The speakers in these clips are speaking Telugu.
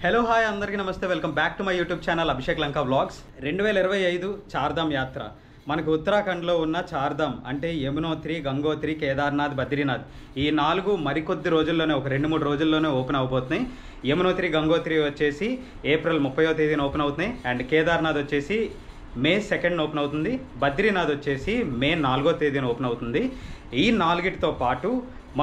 హలో హాయ్ అందరికీ నమస్తే, welcome back to my YouTube channel Abhishek Lanka vlogs. 2025 Chardham Yatra మనకు ఉత్తరాఖండ్లో ఉన్న చార్ధామ్ అంటే యమునోత్రి, గంగోత్రి, కేదార్నాథ్, బద్రీనాథ్ ఈ 4 మరికొద్ది రోజుల్లోనే ఒక 2-3 రోజుల్లోనే ఓపెన్ అవబోతున్నాయి. యమునోత్రి, గంగోత్రి వచ్చేసి ఏప్రిల్ 30వ తేదీన ఓపెన్ అవుతున్నాయి. అండ్ కేదార్నాథ్ వచ్చేసి మే 2nd ఓపెన్ అవుతుంది. బద్రీనాథ్ వచ్చేసి మే 4వ తేదీన ఓపెన్ అవుతుంది. ఈ 4టితో పాటు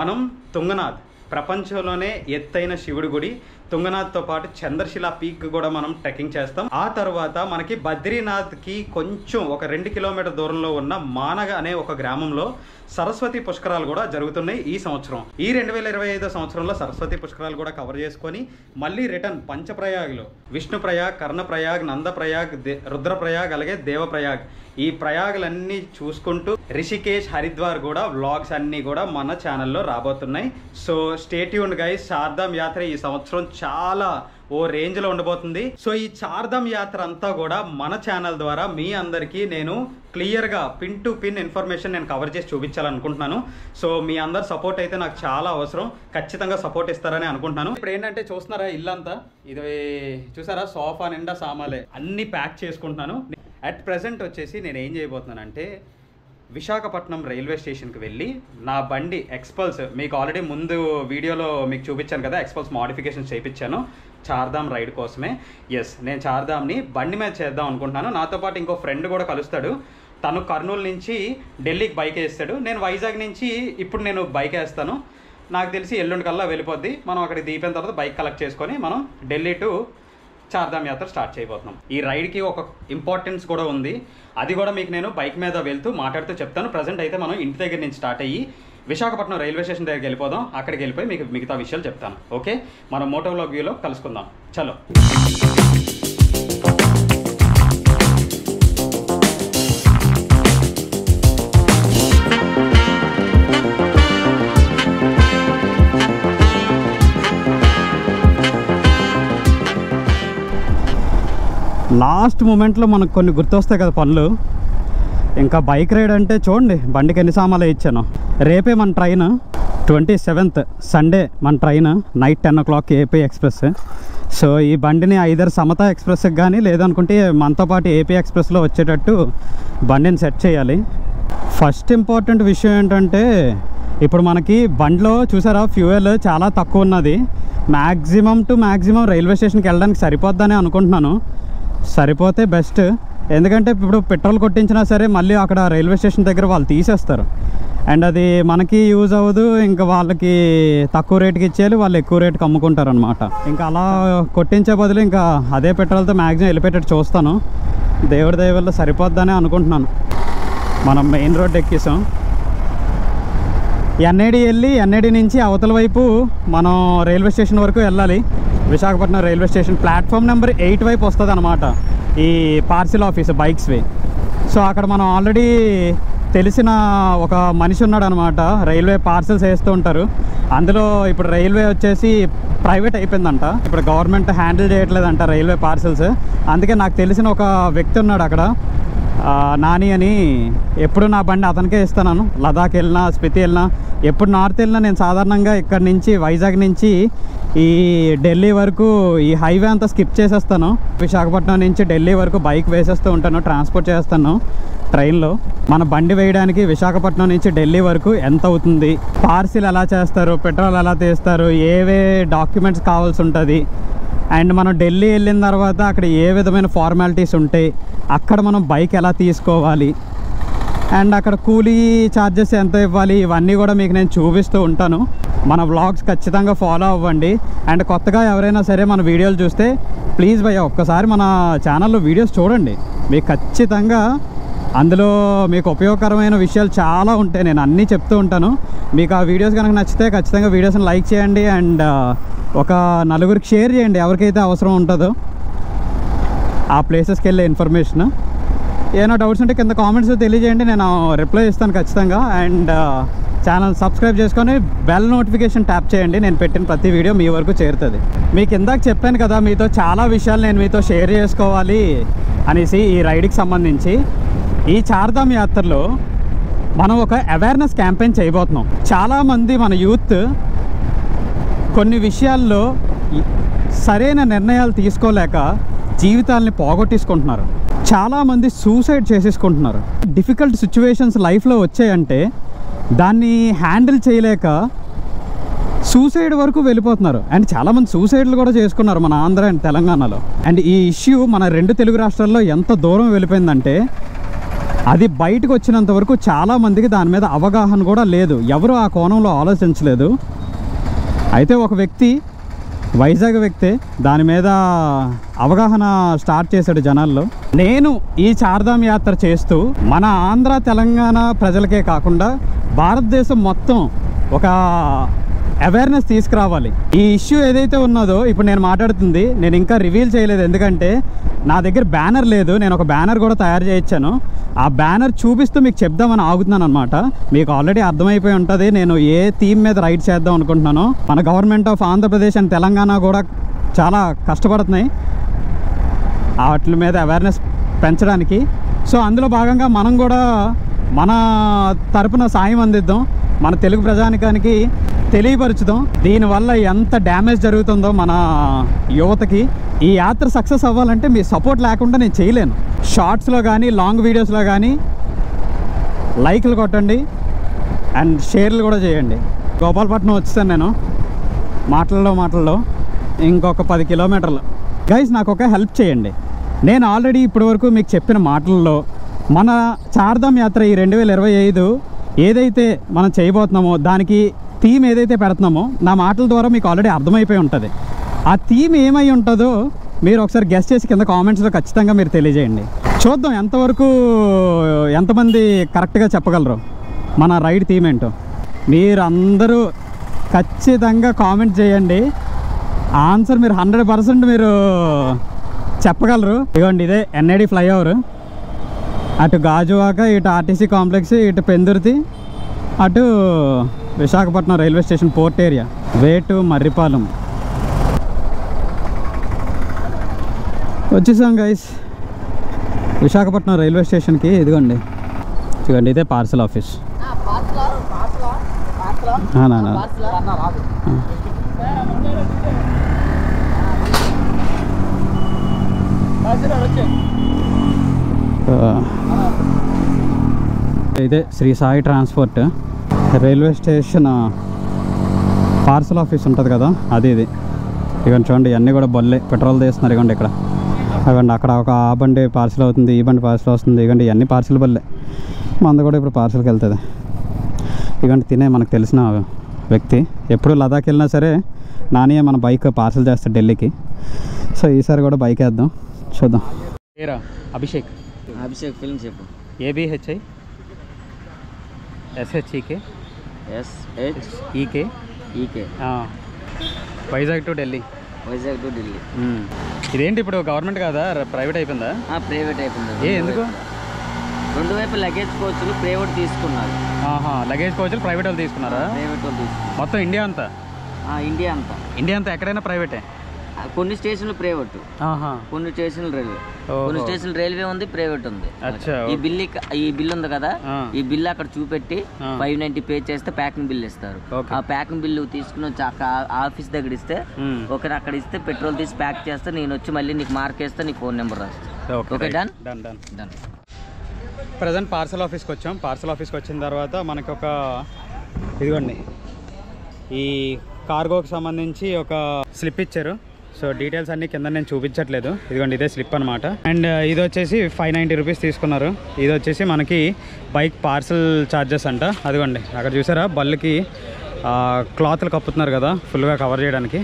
మనం తుంగనాథ్, ప్రపంచంలోనే ఎత్తైన శివుడి గుడి తుంగనాథ్తో పాటు చంద్రశిలా పీక్ కూడా మనం ట్రెక్కింగ్ చేస్తాం. ఆ తర్వాత మనకి బద్రీనాథ్కి కొంచెం ఒక 2 కిలోమీటర్ దూరంలో ఉన్న మానగ అనే ఒక గ్రామంలో సరస్వతి పుష్కరాలు కూడా జరుగుతున్నాయి ఈ సంవత్సరం. ఈ 2025 సంవత్సరంలో సరస్వతి పుష్కరాలు కూడా కవర్ చేసుకొని మళ్ళీ రిటర్న్ పంచప్రయాగ్లో విష్ణుప్రయాగ్, కర్ణప్రయాగ్, నందప్రయాగ్, రుద్రప్రయాగ్ అలాగే దేవప్రయాగ్ ఈ ప్రయాగులన్నీ చూసుకుంటూ రిషికేష్, హరిద్వార్ కూడా వ్లాగ్స్ అన్నీ కూడా మన ఛానల్లో రాబోతున్నాయి. So stay tuned guys. Chardham Yatra ఈ సంవత్సరం చాలా ఓ రేంజ్లో ఉండబోతుంది. సో ఈ చార్ధామ్ యాత్ర అంతా కూడా మన ఛానల్ ద్వారా మీ అందరికీ నేను క్లియర్గా పిన్ టు పిన్ ఇన్ఫర్మేషన్ నేను కవర్ చేసి చూపించాలనుకుంటున్నాను. సో మీ అందరు సపోర్ట్ అయితే నాకు చాలా అవసరం. ఖచ్చితంగా సపోర్ట్ ఇస్తారని అనుకుంటున్నాను. ఇప్పుడు ఏంటంటే చూస్తున్నారా, ఇల్లంతా ఇది చూసారా, సోఫా నిండా సామాలే అన్నీ ప్యాక్ చేసుకుంటున్నాను. అట్ ప్రెజెంట్ వచ్చేసి నేను ఏం చేయబోతున్నానంటే విశాఖపట్నం రైల్వే స్టేషన్కి వెళ్ళి నా బండి ఎక్స్పల్స్, మీకు ఆల్రెడీ ముందు వీడియోలో మీకు చూపించాను కదా, ఎక్స్పల్స్ మోడిఫికేషన్స్ చేయించాను చార్ధామ్ రైడ్ కోసమే. నేను చార్ధామ్ని బండి మీద చేద్దాం అనుకుంటున్నాను. నాతో పాటు ఇంకో ఫ్రెండ్ కూడా కలుస్తాడు. తను కర్నూలు నుంచి ఢిల్లీకి బైక్ వేస్తాడు. నేను వైజాగ్ నుంచి ఇప్పుడు నేను బైక్ వేస్తాను. నాకు తెలిసి ఎల్లుండి కల్లా వెళ్ళిపోద్ది. మనం అక్కడికి దిగిపోయిన తర్వాత బైక్ కలెక్ట్ చేసుకొని మనం ఢిల్లీ టు చార్ధామ్ యాత్ర స్టార్ట్ చేయబోతున్నాం. ఈ రైడ్కి ఒక ఇంపార్టెన్స్ కూడా ఉంది. అది కూడా మీకు నేను బైక్ మీద వెళ్తూ మాట్లాడుతూ చెప్తాను. ప్రజెంట్ అయితే మనం ఇంటి దగ్గర నుంచి స్టార్ట్ అయ్యి విశాఖపట్నం రైల్వే స్టేషన్ దగ్గరికి వెళ్ళిపోదాం. అక్కడికి వెళ్ళిపోయి మీకు మిగతా విషయాలు చెప్తాను. ఓకే, మనం మోటో వ్లాగ్ వ్యూలో కలుసుకుందాం. చలో. లాస్ట్ మూమెంట్లో మనకు కొన్ని గుర్తొస్తాయి కదా పనులు. ఇంకా బైక్ రైడ్ అంటే చూడండి, బండికి ఎన్ని సామాన్లు ఇచ్చాను. రేపే మన ట్రైన్ 27th సండే మన train night 10 o'clock AP express. So ఈ బండిని ఐదర్ సమత ఎక్స్ప్రెస్కి కానీ లేదనుకుంటే మనతో పాటు ఏపీ ఎక్స్ప్రెస్లో వచ్చేటట్టు బండిని సెట్ చేయాలి. ఫస్ట్ ఇంపార్టెంట్ విషయం ఏంటంటే ఇప్పుడు మనకి బండిలో చూసారా ఫ్యూయల్ చాలా తక్కువ ఉన్నది. మ్యాక్సిమం రైల్వే స్టేషన్కి వెళ్ళడానికి సరిపోద్దని అనుకుంటున్నాను. సరిపోతే బెస్ట్. ఎందుకంటే ఇప్పుడు పెట్రోల్ కొట్టించినా సరే మళ్ళీ అక్కడ రైల్వే స్టేషన్ దగ్గర వాళ్ళు తీసేస్తారు. అండ్ అది మనకి యూజ్ అవ్వదు. ఇంకా వాళ్ళకి తక్కువ రేటుకి ఇచ్చేయాలి, వాళ్ళు ఎక్కువ రేటుకి అమ్ముకుంటారు అనమాట. ఇంకా అలా కొట్టించే బదులు ఇంకా అదే పెట్రోల్తో మ్యాక్సిమం వెళ్ళిపెట్టేట్టు చూస్తాను. దేవుడి దయ వల్ల సరిపోద్దని అనుకుంటున్నాను. మనం మెయిన్ రోడ్ ఎక్కేసాం. ఎన్ఐడి వెళ్ళి ఎన్ఐడి నుంచి అవతల వైపు మనం రైల్వే స్టేషన్ వరకు వెళ్ళాలి. Visakhapatnam railway station platform number 8 వైపు వస్తుంది అనమాట ఈ పార్సిల్ ఆఫీస్ బైక్స్ వే. సో అక్కడ మనం ఆల్రెడీ తెలిసిన ఒక మనిషి ఉన్నాడు అనమాట, రైల్వే పార్సిల్స్ వేస్తూ ఉంటారు. అందులో ఇప్పుడు రైల్వే వచ్చేసి ప్రైవేట్ అయిపోయిందంట, ఇప్పుడు గవర్నమెంట్ హ్యాండిల్ చేయట్లేదంట రైల్వే పార్సిల్స్. అందుకే నాకు తెలిసిన ఒక వ్యక్తి ఉన్నాడు అక్కడ, నాని అని. ఎప్పుడు నా బండి అతనికే ఇస్తాను. లదాఖ్ వెళ్ళినా, స్పితి వెళ్ళినా, ఎప్పుడు నార్త్ వెళ్ళినా నేను సాధారణంగా ఇక్కడ నుంచి వైజాగ్ నుంచి ఈ ఢిల్లీ వరకు ఈ హైవే అంతా స్కిప్ చేసేస్తాను. విశాఖపట్నం నుంచి ఢిల్లీ వరకు బైక్ వేసేస్తూ ఉంటాను, ట్రాన్స్పోర్ట్ చేస్తాను ట్రైన్లో. మన బండి వేయడానికి విశాఖపట్నం నుంచి ఢిల్లీ వరకు ఎంత అవుతుంది, పార్సిల్ ఎలా చేస్తారు, పెట్రోల్ ఎలా తీస్తారు, ఏవే డాక్యుమెంట్స్ కావాల్సి ఉంటుంది, అండ్ మనం ఢిల్లీ వెళ్ళిన తర్వాత అక్కడ ఏ విధమైన ఫార్మాలిటీస్ ఉంటాయి, అక్కడ మనం బైక్ ఎలా తీసుకోవాలి, అండ్ అక్కడ కూలీ ఛార్జెస్ ఎంత ఇవ్వాలి, ఇవన్నీ కూడా మీకు నేను చూపిస్తూ ఉంటాను. మన వ్లాగ్స్ ఖచ్చితంగా ఫాలో అవ్వండి. అండ్ కొత్తగా ఎవరైనా సరే మన వీడియోలు చూస్తే ప్లీజ్ భయ్య ఒక్కసారి మన ఛానల్లో వీడియోస్ చూడండి. మీకు ఖచ్చితంగా అందులో మీకు ఉపయోగకరమైన విషయాలు చాలా ఉంటాయి. నేను అన్నీ చెప్తూ ఉంటాను. మీకు ఆ వీడియోస్ కనుక నచ్చితే ఖచ్చితంగా వీడియోస్ని లైక్ చేయండి. అండ్ ఒక నలుగురికి షేర్ చేయండి ఎవరికైతే అవసరం ఉంటుందో ఆ ప్లేసెస్కి వెళ్ళే ఇన్ఫర్మేషన్. ఏమైనా డౌట్స్ ఉంటే కింద కామెంట్స్ తెలియజేయండి, నేను రిప్లై ఇస్తాను ఖచ్చితంగా. అండ్ ఛానల్ సబ్స్క్రైబ్ చేసుకొని బెల్ నోటిఫికేషన్ ట్యాప్ చేయండి. నేను పెట్టిన ప్రతి వీడియో మీ వరకు చేరుతుంది. మీకు ఇందాక చెప్పాను కదా, మీతో చాలా విషయాలు నేను మీతో షేర్ చేసుకోవాలి అనేసి ఈ రైడ్కి సంబంధించి. ఈ చార్ధామ్ యాత్రలో మనం ఒక అవేర్నెస్ క్యాంపెయిన్ చేయబోతున్నాం. చాలామంది మన యూత్ కొన్ని విషయాల్లో సరైన నిర్ణయాలు తీసుకోలేక జీవితాలని పోగొట్టేసుకుంటున్నారు. చాలామంది సూసైడ్ చేసేసుకుంటున్నారు. డిఫికల్ట్ సిచ్యువేషన్స్ లైఫ్లో వచ్చాయంటే దాన్ని హ్యాండిల్ చేయలేక సూసైడ్ వరకు వెళ్ళిపోతున్నారు. అండ్ చాలామంది సూసైడ్లు కూడా చేసుకున్నారు మన ఆంధ్ర అండ్ తెలంగాణలో. అండ్ ఈ ఇష్యూ మన 2 తెలుగు రాష్ట్రాల్లో ఎంత దూరం వెళ్ళిపోయిందంటే అది బయటకు వచ్చినంత వరకు చాలామందికి దాని మీద అవగాహన కూడా లేదు. ఎవరు ఆ కోణంలో ఆలోచించలేదు. అయితే ఒక వ్యక్తి, వైజాగ్ వ్యక్తి, దాని మీద అవగాహన స్టార్ట్ చేశాడు జనాల్లో. నేను ఈ చార్ధామ్ యాత్ర చేస్తూ మన ఆంధ్ర తెలంగాణ ప్రజలకే కాకుండా భారతదేశం మొత్తం ఒక అవేర్నెస్ తీసుకురావాలి. ఈ ఇష్యూ ఏదైతే ఉన్నదో ఇప్పుడు నేను మాట్లాడుతుంది నేను ఇంకా రివీల్ చేయలేదు, ఎందుకంటే నా దగ్గర బ్యానర్ లేదు. నేను ఒక బ్యానర్ కూడా తయారు చేయించాను. ఆ బ్యానర్ చూపిస్తూ మీకు చెప్దామని ఆగుతున్నాను అనమాట. మీకు ఆల్రెడీ అర్థమైపోయి ఉంటుంది నేను ఏ థీమ్ మీద రైడ్ చేద్దాం అనుకుంటున్నాను. మన government of Andhra Pradesh and Telangana కూడా చాలా కష్టపడుతున్నాయి వాటి మీద అవేర్నెస్ పెంచడానికి. సో అందులో భాగంగా మనం కూడా మన తరపున సాయం అందిద్దాం, మన తెలుగు ప్రజానికానికి తెలియపరుచుదాం దీనివల్ల ఎంత డ్యామేజ్ జరుగుతుందో మన యువతకి. ఈ యాత్ర సక్సెస్ అవ్వాలంటే మీ సపోర్ట్ లేకుండా నేను చేయలేను. షార్ట్స్లో కానీ లాంగ్ వీడియోస్లో కానీ లైక్లు కొట్టండి అండ్ షేర్లు కూడా చేయండి. గోపాలపట్నం వచ్చేసాను నేను మాటల్లో ఇంకొక 10 కిలోమీటర్లు. గైస్ నాకు ఒక హెల్ప్ చేయండి. నేను ఆల్రెడీ ఇప్పటివరకు మీకు చెప్పిన మాటల్లో మన చార్ధామ్ యాత్ర ఈ 2025 ఏదైతే మనం చేయబోతున్నామో దానికి థీమ్ ఏదైతే పెడుతున్నామో నా మాటల ద్వారా మీకు ఆల్రెడీ అర్థమైపోయి ఉంటుంది. ఆ థీమ్ ఏమై ఉంటుందో మీరు ఒకసారి గెస్ చేసి కింద కామెంట్స్లో ఖచ్చితంగా మీరు తెలియజేయండి. చూద్దాం ఎంతమంది కరెక్ట్గా చెప్పగలరు మన రైడ్ థీమ్ ఏంటో. మీరు అందరూ ఖచ్చితంగా కామెంట్ చేయండి. ఆన్సర్ మీరు 100% మీరు చెప్పగలరు. ఇదిగోండి ఇదే ఎన్ఐడి ఫ్లైఓవర్. అటు గాజువాక, ఇటు ఆర్టీసీ కాంప్లెక్స్, ఇటు పెందుర్తి, అటు Visakhapatnam railway station port area, వేటు మర్రిపాలెం వచ్చేసాం గైస్ విశాఖపట్నం రైల్వే స్టేషన్కి. ఇదిగోండి ఇదే పార్సల్ ఆఫీస్. ఇదే Shri Sai transport railway station parcel office ఉంటుంది కదా, అది ఇది. ఇవ్వండి చూడండి, ఇవన్నీ కూడా బొల్లే పెట్రోల్ తీస్తున్నారు. ఇవ్వండి ఇక్కడ, ఇవ్వండి అక్కడ ఒక ఆ బండి పార్సల్ అవుతుంది, ఈ బండి పార్సల్ వస్తుంది. ఇవ్వండి ఇవన్నీ పార్సల్ బల్లే. మంద కూడా ఇప్పుడు పార్సల్కి వెళ్తుంది. ఇవ్వండి తినే మనకు తెలిసిన వ్యక్తి. ఎప్పుడు లదాఖ్ వెళ్ళినా సరే నాని మన బైక్ పార్సల్ చేస్తాడు ఢిల్లీకి. సో ఈసారి కూడా బైక్ వేద్దాం, చూద్దాం. అభిషేక్ ఫిల్మ్ చెప్పు. ABHI SHEK Vizag to Delhi. ఇదేంటి ఇప్పుడు గవర్నమెంట్ కాదా, ప్రైవేట్ అయిపోయిందా? ప్రైవేట్ అయిపోయింది. ఎందుకు? 2 వైపు లగేజ్ కోచ్లు ప్రైవేట్ తీసుకున్నారు. లగేజ్ కోచ్లు ప్రైవేట్ వాళ్ళు తీసుకున్నారా? ప్రైవేట్ వాళ్ళు తీసుకున్నారు మొత్తం ఇండియా అంతా. ఇండియా అంతా ఎక్కడైనా ప్రైవేటే. కొన్ని స్టేషన్లు ప్రైవేట్, కొన్ని స్టేషన్లు రైల్వే. కొన్ని స్టేషన్లు రైల్వే ఉంది, ప్రైవేట్ ఉంది. ఈ బిల్ ఉంది కదా, ఈ బిల్ అక్కడ చూపెట్టి 590 పే చేస్తే ప్యాకింగ్ బిల్ ఇస్తారు. ఆ ప్యాకింగ్ బిల్ తీసుకుని వచ్చి ఆఫీస్ దగ్గర ఇస్తే ఒకరు అక్కడ ఇస్తే పెట్రోల్ తీసి ప్యాక్ చేస్తే నేను వచ్చి మళ్ళీ నీకు మార్క్ వేస్తే నీ ఫోన్ నెంబర్ రాస్తా. Okay done. ప్రజెంట్ పార్సల్ ఆఫీస్కి వచ్చాం. పార్సల్ ఆఫీస్కి వచ్చిన తర్వాత మనకు ఒక ఇదిగోండి ఈ కార్గోకి సంబంధించి ఒక స్లిప్ ఇచ్చారు. సో డీటెయిల్స్ అన్నీ కింద నేను చూపించట్లేదు. ఇదిగోండి ఇదే స్లిప్ అనమాట. అండ్ ఇది వచ్చేసి 590 రూపీస్ తీసుకున్నారు. ఇది వచ్చేసి మనకి బైక్ పార్సల్ ఛార్జెస్ అంట. అదిగోండి అక్కడ చూసారా బల్లుకి క్లాత్లు కప్పుతున్నారు కదా ఫుల్గా కవర్ చేయడానికి.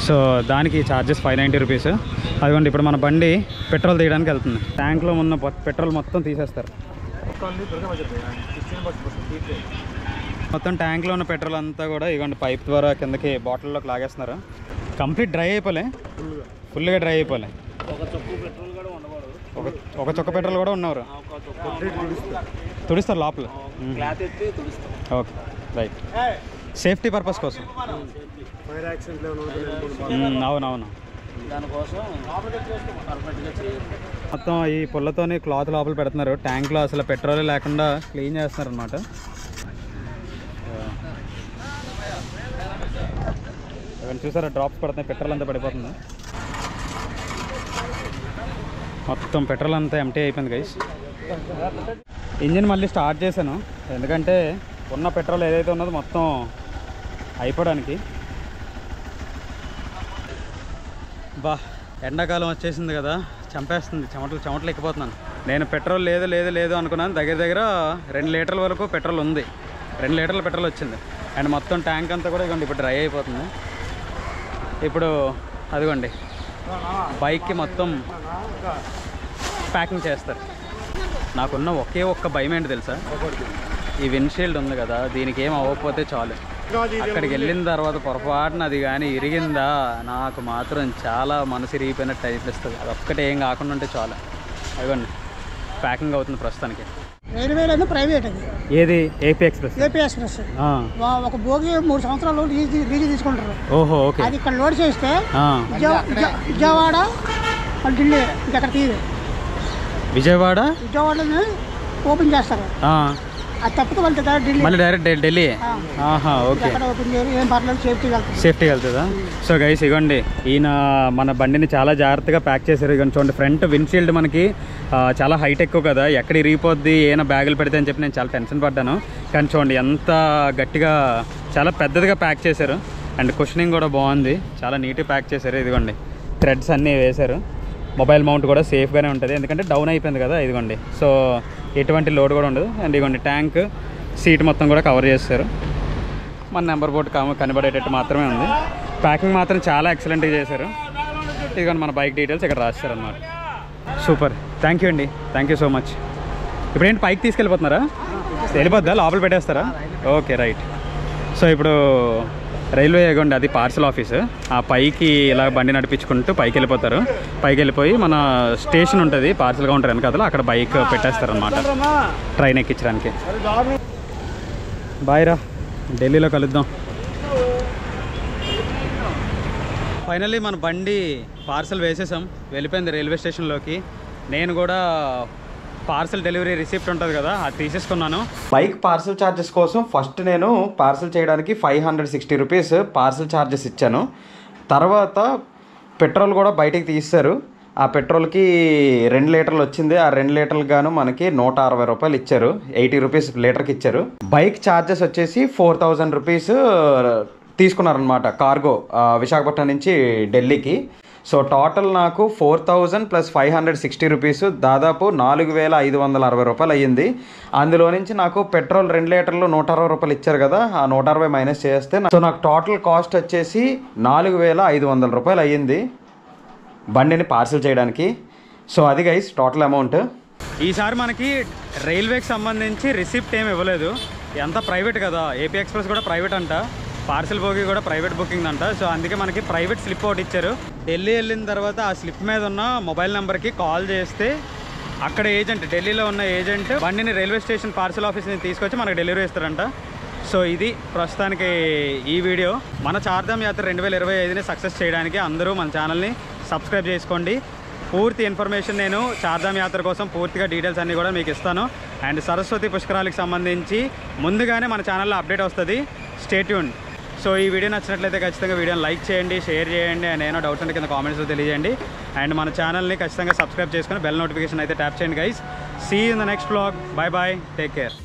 సో దానికి ఛార్జెస్ 590 రూపీస్. అదిగోండి ఇప్పుడు మన బండి పెట్రోల్ తీయడానికి వెళ్తుంది. ట్యాంక్లో ఉన్న పెట్రోల్ మొత్తం తీసేస్తారు. మొత్తం ట్యాంక్లో ఉన్న పెట్రోల్ అంతా కూడా ఇదిగోండి పైప్ ద్వారా కిందకి బాటిల్లోకి లాగేస్తున్నారు. కంప్లీట్ డ్రై అయిపోలే, ఫుల్గా డ్రై అయిపోలే. ఒక చొక్క పెట్రోల్ కూడా ఉన్నారు, తుడిస్తారు లోపల. ఓకే రైట్, సేఫ్టీ పర్పస్ కోసం. అవునవును, మొత్తం ఈ పుల్లతోని క్లాత్ లోపల పెడుతున్నారు. ట్యాంక్లో అసలు పెట్రోల్ లేకుండా క్లీన్ చేస్తున్నారు అనమాట. చూసారా డ్రాప్స్ పడుతున్నాయి, పెట్రోల్ అంతా పడిపోతుంది. మొత్తం పెట్రోల్ అంతా ఎంటీ అయిపోయింది గైస్. ఇంజిన్ మళ్ళీ స్టార్ట్ చేశాను, ఎందుకంటే ఉన్న పెట్రోల్ ఏదైతే ఉన్నదో మొత్తం అయిపోవడానికి. బా ఎండాకాలం వచ్చేసింది కదా, చంపేస్తుంది, చెమటలు ఎక్కిపోతున్నాను. నేను పెట్రోల్ లేదు అనుకున్నాను. దగ్గర 2 లీటర్ల వరకు పెట్రోల్ ఉంది, 2 లీటర్ల పెట్రోల్ వచ్చింది. అండ్ మొత్తం ట్యాంక్ అంతా కూడా ఇదిగోండి ఇప్పుడు డ్రై అయిపోతుంది. ఇప్పుడు అదిగోండి బైక్కి మొత్తం ప్యాకింగ్ చేస్తారు. నాకున్న ఒకే ఒక్క భయం ఏంటి తెలుసా, ఈ విండ్షీల్డ్ ఉంది కదా, దీనికి ఏం అవ్వకపోతే చాలు. అక్కడికి వెళ్ళిన తర్వాత పొరపాటున అది కానీ ఇరిగిందా నాకు మాత్రం చాలా మనసు ఇరిగిపోయినట్టు అనిపిస్తుంది. అది ఒక్కటే ఏం కాకుండా ఉంటే చాలు. అదిగోండి ప్యాకింగ్ అవుతుంది ప్రస్తుతానికి. రైల్వేలో ప్రైవేట్ అది. ఏది? AP express. ఒక భోగి 3 సంవత్సరాలు లీజు తీసుకుంటారు. ఓహో ఓకే. అది ఇక్కడ లోడ్ చేస్తే విజయవాడ ఢిల్లీ ఇక్కడ తీరు. విజయవాడని ఓపెన్ చేస్తారు. అది తప్పితే మళ్ళీ డైరెక్ట్ ఢిల్లీ. ఓకే, ఏం పర్లేదు, సేఫ్టీ వెళ్తుందా? సో గైస్ ఇగోండి, ఈయన మన బండిని చాలా జాగ్రత్తగా ప్యాక్ చేశారు. ఇగోండి చూడండి, ఫ్రంట్ విండ్షీల్డ్ మనకి చాలా హైట్ ఎక్కువ కదా, ఎక్కడ ఇరిగిపోద్ది ఏమైనా బ్యాగులు పెడితే అని చెప్పి నేను చాలా టెన్షన్ పడ్డాను. కానీ చూడండి ఎంత గట్టిగా, చాలా పెద్దదిగా ప్యాక్ చేశారు. అండ్ కుషనింగ్ కూడా బాగుంది, చాలా నీట్గా ప్యాక్ చేశారు. ఇదిగోండి థ్రెడ్స్ అన్నీ వేశారు. మొబైల్ మౌంట్ కూడా సేఫ్గానే ఉంటుంది, ఎందుకంటే డౌన్ అయిపోయింది కదా. ఇదిగోండి, సో ఎటువంటి లోడ్ కూడా ఉండదు. అండ్ ఇదిగోండి ట్యాంక్, సీట్ మొత్తం కూడా కవర్ చేస్తారు. మన నెంబర్ బోర్డు కనబడేటట్టు మాత్రమే ఉంది. ప్యాకింగ్ మాత్రం చాలా ఎక్సలెంట్గా చేశారు. ఇదిగోండి మన బైక్ డీటెయిల్స్ ఇక్కడ రాస్తారు అన్నమాట. సూపర్, థ్యాంక్ యూ అండి, థ్యాంక్ యూ సో మచ్. ఇప్పుడు ఏంటి పైకి తీసుకెళ్ళిపోతున్నారా? వెళ్ళిపోద్దా, లోపల పెట్టేస్తారా? Okay right. సో ఇప్పుడు రైల్వే ఇగోండి అది పార్సల్ ఆఫీస్. ఆ పైకి ఇలా బండి నడిపించుకుంటూ పైకి వెళ్ళిపోతారు. పైకి వెళ్ళిపోయి మన స్టేషన్ ఉంటుంది, పార్సల్ కౌంటర్ వెనకాల, అక్కడ బైక్ పెట్టేస్తారు అనమాట ట్రైన్ ఎక్కించడానికి. బాయ్ రా, ఢిల్లీలో కలుద్దాం. ఫైనల్లీ మన బండి పార్సల్ వేసేసాం, వెళ్ళిపోయింది రైల్వే స్టేషన్లోకి. నేను కూడా పార్సల్ డెలివరీ రిసిప్ట్ ఉంటుంది కదా, అది తీసేసుకున్నాను. బైక్ పార్సల్ ఛార్జెస్ కోసం ఫస్ట్ నేను పార్సల్ చేయడానికి 560 రూపీస్ పార్సల్ ఛార్జెస్ ఇచ్చాను. తర్వాత పెట్రోల్ కూడా బయటికి తీస్తారు. ఆ పెట్రోల్కి 2 లీటర్లు వచ్చింది. ఆ 2 లీటర్లు గాను మనకి 160 రూపాయలు ఇచ్చారు, 80 రూపీస్ లీటర్కి ఇచ్చారు. బైక్ ఛార్జెస్ వచ్చేసి 4000 రూపీస్ తీసుకున్నారనమాట కార్గో, విశాఖపట్నం నుంచి ఢిల్లీకి. సో టోటల్ నాకు 4000 + 560 రూపీస్, దాదాపు 4560 రూపాయలు అయ్యింది. అందులో నుంచి నాకు పెట్రోల్ 2 లీటర్లు 160 రూపాయలు ఇచ్చారు కదా, ఆ 160 మైనస్ చేస్తే సో నాకు టోటల్ కాస్ట్ వచ్చేసి 4500 రూపాయలు అయ్యింది బండిని పార్సల్ చేయడానికి. సో అది గైస్ టోటల్ అమౌంట్. ఈసారి మనకి రైల్వేకి సంబంధించి రిసిప్ట్ ఏమి ఇవ్వలేదు, ఎంత ప్రైవేట్ కదా, ఏపీ ఎక్స్ప్రెస్ కూడా ప్రైవేట్ అంట, పార్సల్ బోగి కూడా ప్రైవేట్ బుకింగ్ అంట. సో అందుకే మనకి ప్రైవేట్ స్లిప్ ఒకటి ఇచ్చారు. ఢిల్లీ వెళ్ళిన తర్వాత ఆ స్లిప్ మీద ఉన్న మొబైల్ నెంబర్కి కాల్ చేస్తే అక్కడ ఏజెంట్, ఢిల్లీలో ఉన్న ఏజెంట్ బండిని రైల్వే స్టేషన్ పార్సల్ ఆఫీస్ని తీసుకొచ్చి మనకు డెలివరీ ఇస్తారంట. సో ఇది ప్రస్తుతానికి ఈ వీడియో. మన చార్ధామ్ యాత్ర 2025ని సక్సెస్ చేయడానికి అందరూ మన ఛానల్ని సబ్స్క్రైబ్ చేసుకోండి. పూర్తి ఇన్ఫర్మేషన్ నేను చార్ధామ్ యాత్ర కోసం పూర్తిగా డీటెయిల్స్ అన్నీ కూడా మీకు ఇస్తాను. అండ్ సరస్వతి పుష్కరాలకు సంబంధించి ముందుగానే మన ఛానల్లో అప్డేట్ వస్తుంది, స్టే ట్యూన్డ్. సో ఈ వీడియో నచ్చినట్లయితే ఖచ్చితంగా వీడియోని లైక్ చేయండి, షేర్ చేయండి, అండ్ ఏమైనా డౌట్స్ ఉంటే కింద కామెంట్స్లో తెలియజేయండి. అండ్ మన ఛానల్ని ఖచ్చితంగా సబ్స్క్రైబ్ చేసుకొని బెల్ నోటిఫికేషన్ అయితే ట్యాప్ చేయండి guys. See in the next vlog. Bye bye, take care.